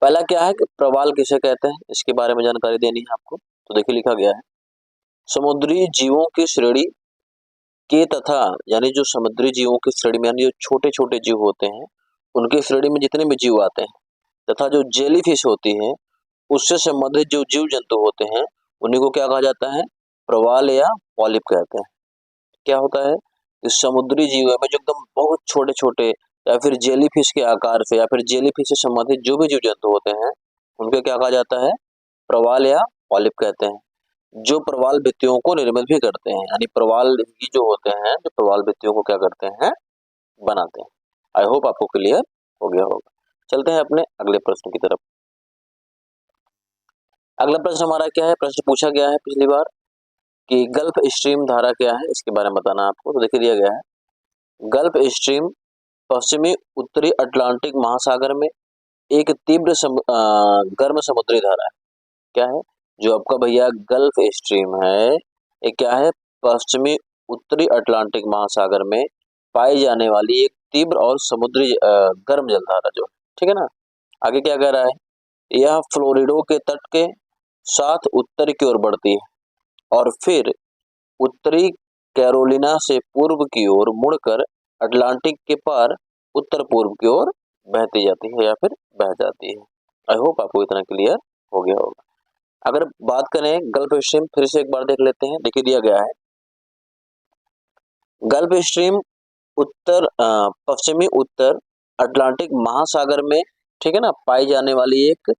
पहला क्या है कि प्रवाल किसे कहते हैं, इसके बारे में जानकारी देनी है आपको। तो देखिए लिखा गया है, समुद्री जीवों की श्रेणी के तथा यानी जो समुद्री जीवों की श्रेणी में यानी जो छोटे छोटे जीव होते हैं उनकी श्रेणी में जितने भी जीव आते हैं तथा जो जेलीफिश होती है उससे संबंधित जो जीव जंतु होते हैं उन्हीं को क्या कहा जाता है, प्रवाल या पॉलिप कहते हैं। क्या होता है कि समुद्री जीव में जो एकदम बहुत छोटे छोटे या फिर जेलीफिश के आकार से या फिर जेलीफिश से संबंधित जो भी जीव जंतु होते हैं उनको क्या कहा जाता है, प्रवाल या पॉलिप कहते हैं। जो प्रवाल भित्तियों को निर्मित भी करते हैं, यानी प्रवाल ही जो होते हैं जो प्रवाल भित्तियों को क्या करते हैं, बनाते हैं। आई होप आपको क्लियर हो गया होगा। चलते हैं अपने अगले प्रश्न की तरफ। अगला प्रश्न हमारा क्या है, प्रश्न पूछा गया है पिछली बार कि गल्फ स्ट्रीम धारा क्या है, इसके बारे में बताना आपको। तो देखिए दिया गया है, गल्फ स्ट्रीम पश्चिमी उत्तरी अटलांटिक महासागर में एक तीव्र गर्म समुद्री धारा है। क्या है, जो आपका भैया गल्फ स्ट्रीम है ये क्या है, पश्चिमी उत्तरी अटलांटिक महासागर में पाई जाने वाली एक तीव्र और समुद्री गर्म जलधारा जो है, ठीक है ना। आगे क्या कह रहा है, यह फ्लोरिडो के तट के साथ उत्तर की ओर बढ़ती है और फिर उत्तरी कैरोलिना से पूर्व की ओर मुड़कर अटलांटिक के पार उत्तर पूर्व की ओर बहती जाती है या फिर बह जाती है। आई होप आपको इतना क्लियर हो गया होगा। अगर बात करें गल्फ स्ट्रीम, फिर से एक बार देख लेते हैं। देखिए दिया गया है, गल्फ स्ट्रीम पश्चिमी उत्तर अटलांटिक महासागर में, ठीक है ना, पाई जाने वाली एक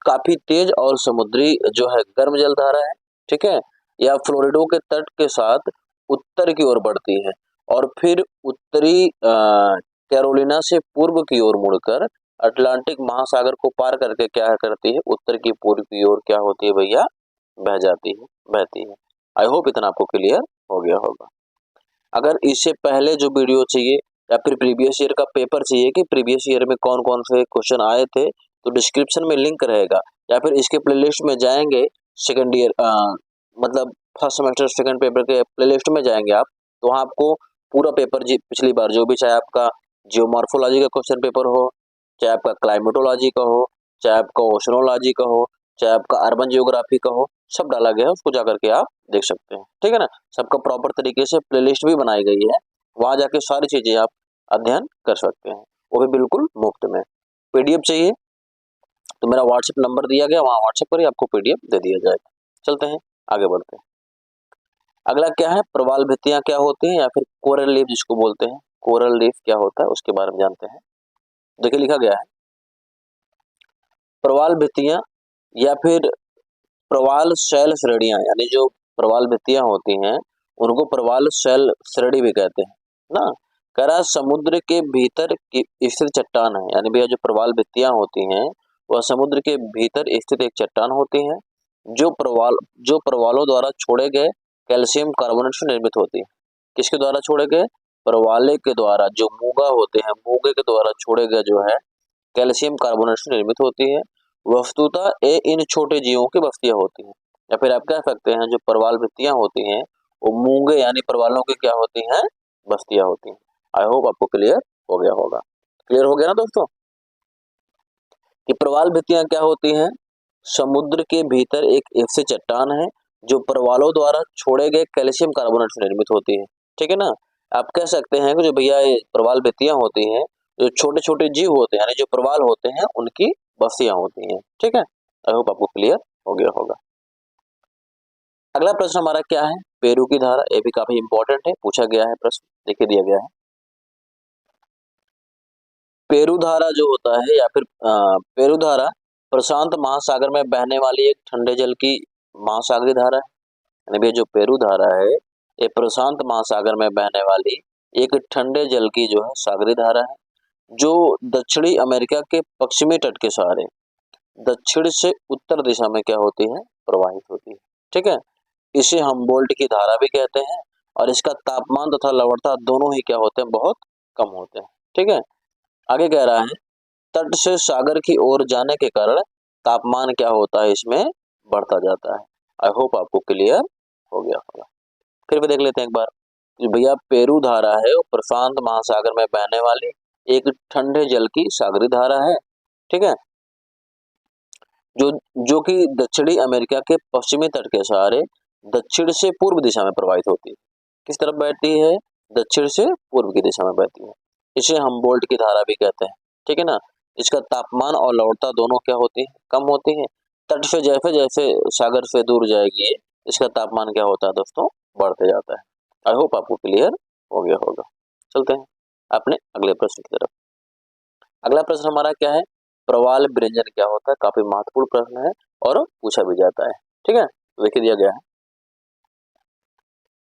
काफी तेज और समुद्री जो है गर्म जलधारा है, ठीक है। यह फ्लोरिडो के तट के साथ उत्तर की ओर बढ़ती है और फिर उत्तरी कैरोलिना से पूर्व की ओर मुड़कर अटलांटिक महासागर को पार करके क्या करती है, उत्तर की पूर्व की ओर क्या होती है भैया, बह जाती है, बहती है। आई होप इतना आपको क्लियर हो गया होगा। अगर इससे पहले जो वीडियो चाहिए या फिर प्रीवियस ईयर का पेपर चाहिए कि प्रीवियस ईयर में कौन कौन से क्वेश्चन आए थे, तो डिस्क्रिप्शन में लिंक रहेगा या फिर इसके प्लेलिस्ट में जाएंगे, सेकंड ईयर मतलब फर्स्ट सेमेस्टर सेकंड पेपर के प्लेलिस्ट में जाएंगे आप, तो वहाँ आपको पूरा पेपर पिछली बार जो भी, चाहे आपका जियोमॉर्फोलॉजी का क्वेश्चन पेपर हो, चाहे आपका क्लाइमेटोलॉजी का हो, चाहे आपका ओशनोलॉजी का हो, चाहे आपका अर्बन जियोग्राफी का हो, सब डाला गया है, उसको जाकर के आप देख सकते हैं, ठीक है ना। सबका प्रॉपर तरीके से प्लेलिस्ट भी बनाई गई है, वहां जाके सारी चीजें आप अध्ययन कर सकते हैं, वो भी बिल्कुल मुफ्त में। पीडीएफ चाहिए तो मेरा व्हाट्सएप नंबर दिया गया, वहां व्हाट्सएप पर ही आपको पीडीएफ दे दिया जाएगा। चलते हैं आगे बढ़ते हैं। अगला क्या है, प्रवाल भित्तियां क्या होती हैं या फिर कोरल लीफ जिसको बोलते हैं, कोरल लीफ क्या होता है उसके बारे में जानते हैं। देखिए लिखा गया है, प्रवाल भित्तियां या फिर प्रवाल शैल श्रेणियां, यानी जो प्रवाल भित्तियां होती हैं उनको प्रवाल शैल श्रेणी भी कहते हैं ना। कह रहा समुद्र के भीतर की स्थित चट्टान है, यानी भैया जो प्रवाल भित्तियां होती हैं वह समुद्र के भीतर स्थित एक चट्टान होती है जो प्रवालों द्वारा छोड़े गए कैल्शियम कार्बोनेट से निर्मित होती है। किसके द्वारा छोड़े गए, प्रवाले के द्वारा, जो मूंगा होते हैं मूंगे के द्वारा छोड़े गए जो है कैल्शियम कार्बोनेट से निर्मित होती है। वस्तुतः ये इन छोटे जीवों की बस्तियां होती हैं, या फिर आप कह सकते हैं जो प्रवाल भित्तियां होती हैं वो मूंगे यानी प्रवालों की क्या होती हैं, बस्तियां होती हैं। आई होप आपको क्लियर हो गया होगा। क्लियर हो गया ना दोस्तों कि प्रवाल भित्तियां क्या होती हैं, समुद्र के भीतर एक ऐसी चट्टान है जो प्रवालों द्वारा छोड़े गए कैल्शियम कार्बोनेट से निर्मित होती है, ठीक है ना। आप कह सकते हैं कि जो भैया ये प्रवाल भित्तियां होती हैं जो छोटे छोटे जीव होते हैं यानी जो प्रवाल होते हैं उनकी बस्तियां होती हैं, ठीक है। आई होप आपको क्लियर हो गया होगा। अगला प्रश्न हमारा क्या है, पेरू की धारा, ये भी काफी इंपॉर्टेंट है, पूछा गया है प्रश्न। देखिए दिया गया है, पेरू धारा जो होता है या फिर पेरू धारा प्रशांत महासागर में बहने वाली एक ठंडे जल की महासागरीय धारा है। यानी भैया जो पेरू धारा है ये प्रशांत महासागर में बहने वाली एक ठंडे जल की जो है सागरीय धारा है, जो दक्षिणी अमेरिका के पश्चिमी तट के सहारे दक्षिण से उत्तर दिशा में क्या होती है, प्रवाहित होती है, ठीक है। इसे हमबोल्ट की धारा भी कहते हैं और इसका तापमान तथा लवणता दोनों ही क्या होते हैं, बहुत कम होते हैं, ठीक है। आगे कह रहा है, तट से सागर की ओर जाने के कारण तापमान क्या होता है, इसमें बढ़ता जाता है। आई होप आपको क्लियर हो गया होगा। फिर भी देख लेते हैं एक बार, भैया पेरू धारा है वो प्रशांत महासागर में बहने वाली एक ठंडे जल की सागरीय धारा है, ठीक है। जो जो कि दक्षिणी अमेरिका के पश्चिमी तट के सहारे दक्षिण से पूर्व दिशा में प्रवाहित होती है। किस तरफ बहती है? दक्षिण से पूर्व की दिशा में बहती है। इसे हमबोल्ट की धारा भी कहते हैं, ठीक है ना। इसका तापमान और लवणता दोनों क्या होती है? कम होती है। तट से जैसे जैसे सागर से दूर जाएगी इसका तापमान क्या होता है दोस्तों? बढ़ते जाता है। आई होप आपको क्लियर हो गया होगा। चलते हैं अपने अगले प्रश्न की तरफ। अगला प्रश्न हमारा क्या है? प्रवाल व्यंजन क्या होता है? काफी महत्वपूर्ण प्रश्न है और पूछा भी जाता है, ठीक है। तो देखिए दिया गया है,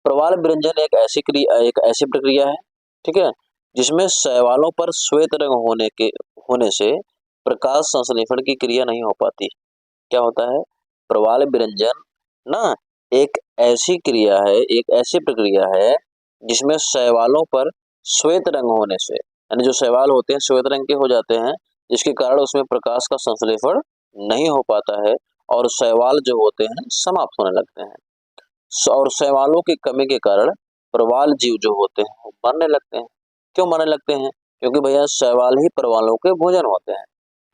प्रवाल व्यंजन एक ऐसी प्रक्रिया है, ठीक है, जिसमें शैवालों पर श्वेत रंग होने से प्रकाश संश्लेषण की क्रिया नहीं हो पाती। क्या होता है? प्रवाल व्यंजन ना एक ऐसी प्रक्रिया है जिसमें शैवालों पर श्वेत रंग होने से, यानी जो शैवाल होते हैं श्वेत रंग के हो जाते हैं, जिसके कारण उसमें प्रकाश का संश्लेषण नहीं हो पाता है और शैवाल जो होते हैं समाप्त होने लगते हैं। और शैवालों की कमी के कारण प्रवाल जीव जो होते हैं वो मरने लगते हैं। क्यों मरने लगते हैं? क्योंकि भैया शैवाल ही प्रवालों के भोजन होते हैं।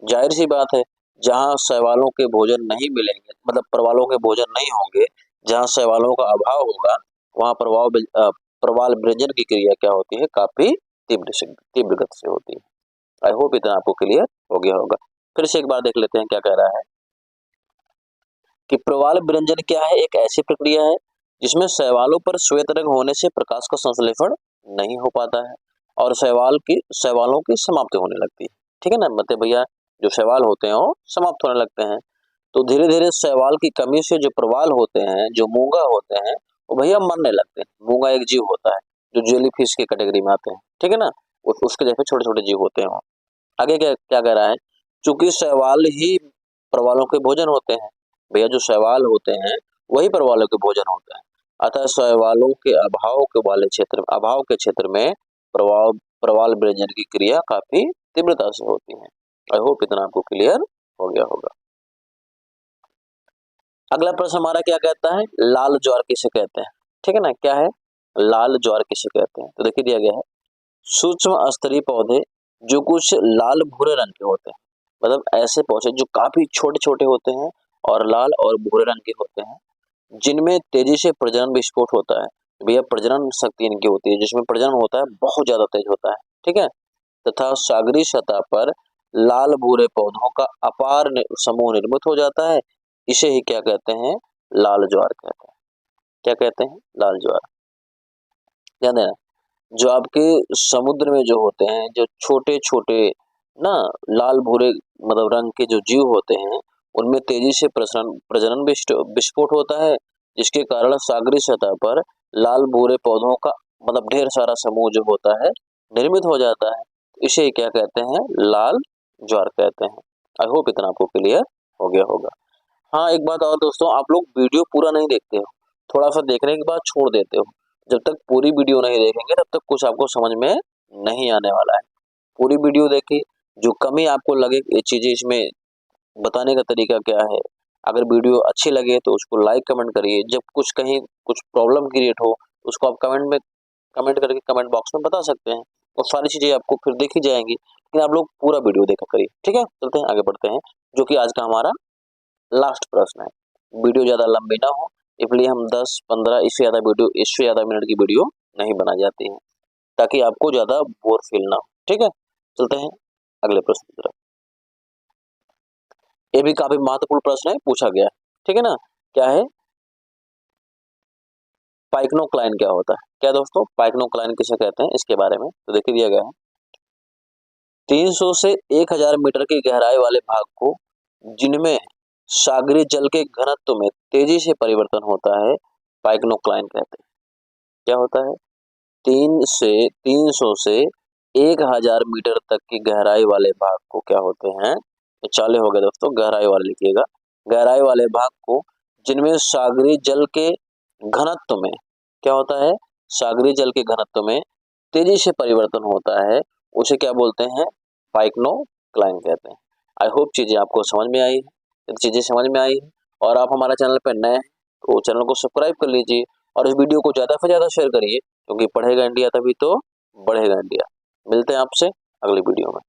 जाहिर सी बात है, जहाँ शैवालों के भोजन नहीं मिलेंगे, मतलब प्रवालों के भोजन नहीं होंगे, जहाँ शैवालों का अभाव होगा, वहाँ प्रवाल वृंजन की क्रिया क्या होती है? काफी तीव्र गति से होती है। आई होप इतना आपको क्लियर हो गया होगा। फिर से एक बार देख लेते हैं क्या कह रहा है कि प्रवाल वृंजन क्या है? एक ऐसी प्रक्रिया है जिसमें शैवालों पर श्वेत रंग होने से प्रकाश का संश्लेषण नहीं हो पाता है और शैवालों की समाप्ति होने लगती है, ठीक है ना। मतलब भैया जो शैवाल होते हैं वो समाप्त होने लगते हैं। तो धीरे धीरे शैवाल की कमी से जो प्रवाल होते हैं, जो मूंगा होते हैं, वो भैया मरने लगते हैं। मूंगा एक जीव होता है जो जेली फिश की कैटेगरी में आते हैं, ठीक है ना। उसके जैसे छोटे छोटे जीव होते हैं वो। आगे क्या क्या कह रहा है? चूंकि शैवाल ही प्रवालों के भोजन होते हैं, भैया जो शैवाल होते हैं वही प्रवालों के भोजन होते हैं, अतः शैवालों के अभाव के क्षेत्र में प्रवाल वृंजन की क्रिया काफी तीव्रता से होती है। आई होप इतना आपको क्लियर हो गया होगा। अगला प्रश्न हमारा क्या कहता है? लाल ज्वार किसे कहते हैं? ठीक है ना। क्या है? लाल ज्वार किसे कहते हैं? तो देखिए दिया गया है, सूक्ष्म स्तरीय पौधे जो कुछ लाल भूरे रंग के होते हैं, मतलब ऐसे पौधे जो काफी छोटे छोटे होते हैं और लाल और भूरे रंग के होते हैं, जिनमें तेजी से प्रजनन विस्फोट होता है। भैया प्रजनन शक्ति इनकी होती है, जिसमें प्रजनन होता है बहुत ज्यादा तेज होता है, ठीक है। तथा सागरीय सतह पर लाल भूरे पौधों का अपार समूह निर्मित हो जाता है। इसे ही क्या कहते हैं? लाल ज्वार कहते हैं। क्या कहते हैं? लाल ज्वार। ध्यान देना, जो आपके समुद्र में जो होते हैं, जो छोटे छोटे ना लाल भूरे मतलब रंग के जो जीव होते हैं, उनमें तेजी से प्रजनन विस्फोट होता है, जिसके कारण सागरीय सतह पर लाल भूरे पौधों का मतलब ढेर सारा समूह जो होता है निर्मित हो जाता है। इसे क्या कहते हैं? लाल ज्वार कहते हैं। आई होप इतना आपको क्लियर हो गया होगा। हाँ, एक बात और दोस्तों, आप लोग वीडियो पूरा नहीं देखते हो, थोड़ा सा देखने के बाद छोड़ देते हो। जब तक पूरी वीडियो नहीं देखेंगे तब तक कुछ आपको समझ में नहीं आने वाला है। पूरी वीडियो देखिए, जो कमी आपको लगे ये चीजें इसमें बताने का तरीका क्या है। अगर वीडियो अच्छी लगे तो उसको लाइक कमेंट करिए। जब कहीं कुछ प्रॉब्लम क्रिएट हो उसको आप कमेंट करके कमेंट बॉक्स में बता सकते हैं, और सारी चीजें आपको फिर देखी जाएंगी। लेकिन आप लोग पूरा वीडियो देखा करिए, ठीक है। चलते हैं आगे बढ़ते हैं, जो कि आज का हमारा लास्ट प्रश्न है। वीडियो ज्यादा लंबी ना हो इसलिए हम 10-15 इससे ज्यादा मिनट की वीडियो नहीं बनाई जाती है, ताकि आपको ज्यादा बोर फील ना हो, ठीक है। चलते हैं अगले प्रश्न की तरफ। ये भी काफी महत्वपूर्ण प्रश्न है, पूछा गया है, ठीक है ना। क्या है? पाइक्नोक्लाइन क्या होता है? क्या दोस्तों? पाइक्नोक्लाइन किसे कहते हैं इसके बारे में तो देखिए दिया गया है, 300 से 1000 मीटर की गहराई वाले भाग को, जिनमें सागरीय जल के घनत्व में तेजी से परिवर्तन होता है, पाइक्नोक्लाइन कहते हैं। क्या होता है? 300 से 1000 मीटर तक की गहराई वाले भाग को क्या होते हैं? ये चाले हो गए दोस्तों, गहराई वाले लिखिएगा। गहराई वाले भाग को, जिनमें सागरीय जल के घनत्व में क्या होता है? सागरीय जल के घनत्व में तेजी से परिवर्तन होता है, उसे क्या बोलते हैं? पाइक्नोक्लाइन कहते हैं। आई होप चीजें आपको समझ में आई है। यदि चीजें समझ में आई है और आप हमारे चैनल पर नए हैं तो चैनल को सब्सक्राइब कर लीजिए और इस वीडियो को ज्यादा से ज्यादा शेयर करिए, क्योंकि पढ़ेगा इंडिया तभी तो बढ़ेगा इंडिया। मिलते हैं आपसे अगली वीडियो में।